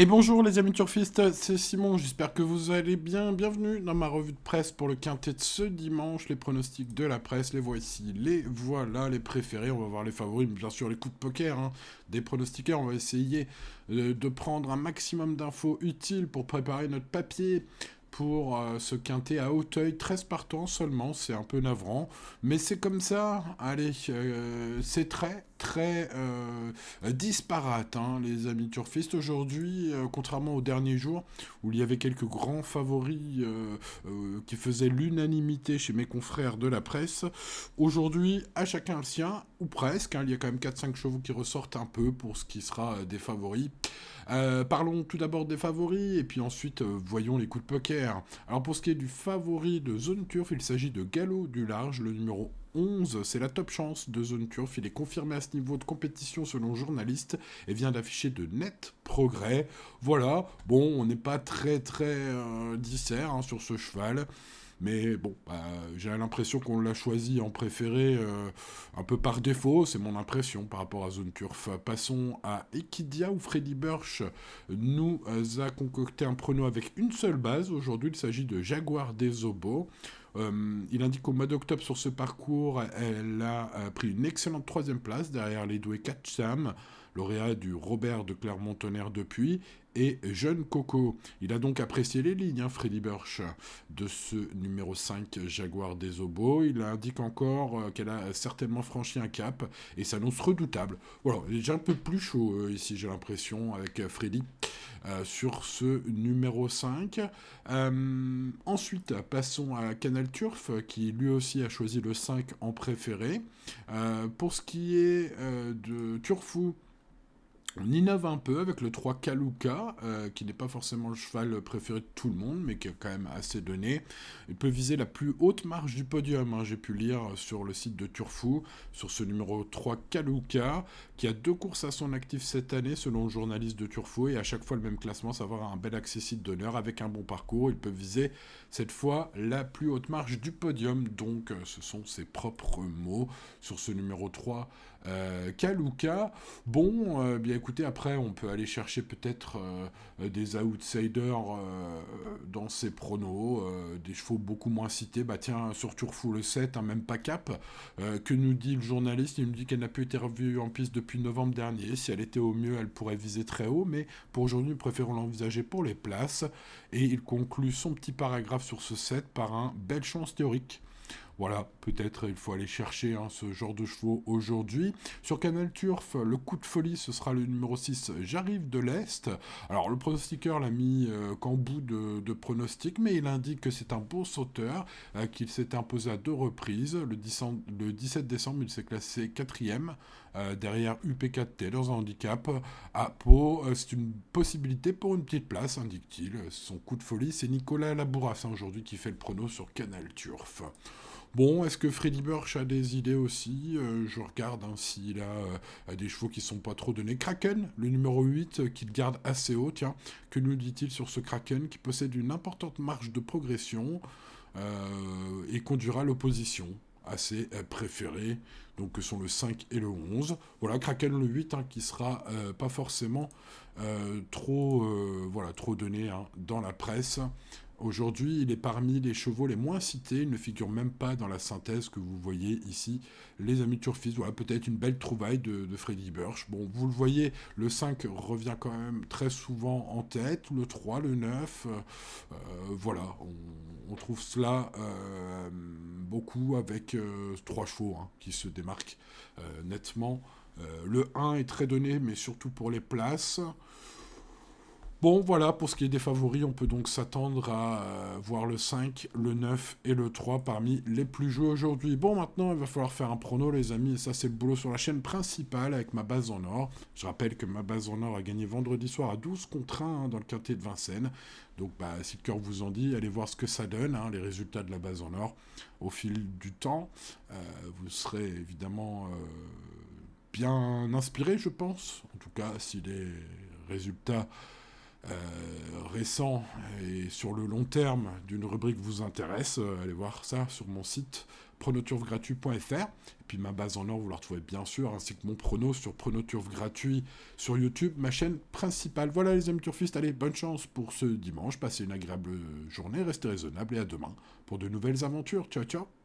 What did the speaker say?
Et bonjour les amis turfistes, c'est Simon, j'espère que vous allez bien. Bienvenue dans ma revue de presse pour le quintet de ce dimanche. Les pronostics de la presse, les voici, les voilà, les préférés. On va voir les favoris, mais bien sûr les coups de poker des pronostiqueurs. On va essayer de prendre un maximum d'infos utiles pour préparer notre papier pour ce quintet à Hauteuil. 13 partants seulement, c'est un peu navrant, mais c'est comme ça. Allez, c'est très disparate, les amis turfistes. Aujourd'hui, contrairement aux derniers jours, où il y avait quelques grands favoris qui faisaient l'unanimité chez mes confrères de la presse, aujourd'hui, à chacun le sien, ou presque. Il y a quand même 4-5 chevaux qui ressortent un peu pour ce qui sera des favoris. Parlons tout d'abord des favoris et puis ensuite voyons les coups de poker. Alors pour ce qui est du favori de Zone Turf, il s'agit de Galop du Large, le numéro 11. C'est la top chance de Zone Turf. Il est confirmé à ce niveau de compétition selon journaliste et vient d'afficher de nets progrès. Voilà, bon, on n'est pas très dissert sur ce cheval. Mais bon, j'ai l'impression qu'on l'a choisi en préféré un peu par défaut, c'est mon impression par rapport à Zone Turf. Passons à Equidia où Freddy Burch nous a concocté un prono avec une seule base. Aujourd'hui, il s'agit de Jaguar des Obos. Il indique qu'au mois d'octobre sur ce parcours, elle a pris une excellente troisième place derrière les doués Catcham, lauréat du Robert de Clermont-Tonnerre depuis, et Jeune Coco. Il a donc apprécié les lignes, Freddy Burch, de ce numéro 5 Jaguar des Obos. Il indique encore qu'elle a certainement franchi un cap et s'annonce redoutable. Voilà, il est déjà un peu plus chaud ici, j'ai l'impression, avec Freddy. Sur ce numéro 5. Ensuite, passons à Canal Turf, qui lui aussi a choisi le 5 en préféré. Pour ce qui est de Turfou, on innove un peu avec le 3 Kaluka, qui n'est pas forcément le cheval préféré de tout le monde, mais qui est quand même assez donné. Il peut viser la plus haute marge du podium, j'ai pu lire sur le site de Turfou, sur ce numéro 3 Kaluka, qui a 2 courses à son actif cette année, selon le journaliste de Turfou, et à chaque fois le même classement, savoir un bel accessible d'honneur avec un bon parcours. Il peut viser cette fois la plus haute marge du podium, donc ce sont ses propres mots sur ce numéro 3 Kaluka. Bon, bien écoutez, après, on peut aller chercher peut-être des outsiders dans ces pronos, des chevaux beaucoup moins cités. Bah tiens, sur Turfou le 7, même pas cap. Que nous dit le journaliste? Il nous dit qu'elle n'a plus été revue en piste depuis novembre dernier. Si elle était au mieux, elle pourrait viser très haut, mais pour aujourd'hui, nous préférons l'envisager pour les places. Et il conclut son petit paragraphe sur ce 7 par un belle chance théorique. Voilà, peut-être il faut aller chercher ce genre de chevaux aujourd'hui. Sur Canal Turf, le coup de folie, ce sera le numéro 6, J'arrive de l'Est. Alors le pronostiqueur l'a mis qu'en bout de pronostic, mais il indique que c'est un bon sauteur, qu'il s'est imposé à 2 reprises. Le 17 décembre, il s'est classé 4e. Derrière UP4T dans un handicap à Pau. C'est une possibilité pour une petite place, indique-t-il. Son coup de folie, c'est Nicolas Labouras aujourd'hui qui fait le prono sur Canal Turf. Bon, est-ce que Freddy Burch a des idées aussi? Je regarde s'il a des chevaux qui sont pas trop donnés. Kraken, le numéro 8, qu'il garde assez haut, tiens. Que nous dit-il sur ce Kraken qui possède une importante marge de progression et conduira l'opposition à ses préférés, donc que sont le 5 et le 11. Voilà, Kraken le 8, qui sera pas forcément trop donné dans la presse. Aujourd'hui, il est parmi les chevaux les moins cités. Il ne figure même pas dans la synthèse que vous voyez ici, les amis turfistes. Voilà, peut-être une belle trouvaille de Freddy Burch. Bon, vous le voyez, le 5 revient quand même très souvent en tête. Le 3, le 9. Voilà, on trouve cela beaucoup avec 3 chevaux qui se démarquent nettement. Le 1 est très donné, mais surtout pour les places. Bon, voilà, pour ce qui est des favoris, on peut donc s'attendre à voir le 5, le 9 et le 3 parmi les plus joués aujourd'hui. Bon, maintenant, il va falloir faire un prono, les amis, et ça, c'est le boulot sur la chaîne principale avec ma base en or. Je rappelle que ma base en or a gagné vendredi soir à 12 contre 1 dans le quintet de Vincennes. Donc, si le cœur vous en dit, allez voir ce que ça donne, les résultats de la base en or au fil du temps. Vous serez évidemment bien inspiré, je pense. En tout cas, si les résultats récent et sur le long terme d'une rubrique vous intéresse, allez voir ça sur mon site pronoturfgratuit.fr. Et puis ma base en or, vous la retrouvez bien sûr, ainsi que mon prono sur Pronoturf gratuit sur YouTube, ma chaîne principale. Voilà les amis turfistes, allez, bonne chance pour ce dimanche, passez une agréable journée, restez raisonnables et à demain pour de nouvelles aventures. Ciao ciao.